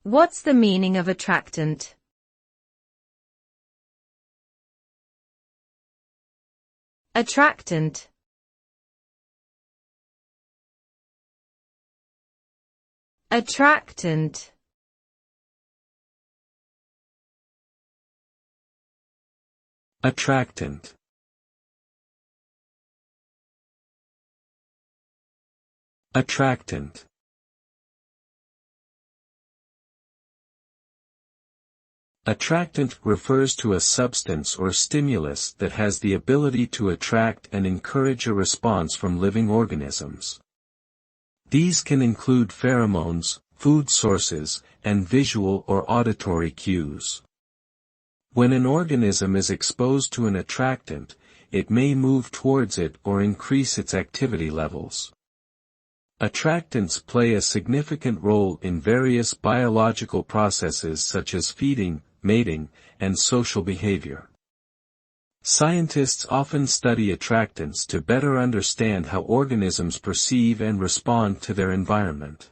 What's the meaning of attractant? Attractant. Attractant. Attractant. Attractant. Attractant refers to a substance or stimulus that has the ability to attract and encourage a response from living organisms. These can include pheromones, food sources, and visual or auditory cues. When an organism is exposed to an attractant, it may move towards it or increase its activity levels. Attractants play a significant role in various biological processes such as feeding, mating, and social behavior. Scientists often study attractants to better understand how organisms perceive and respond to their environment.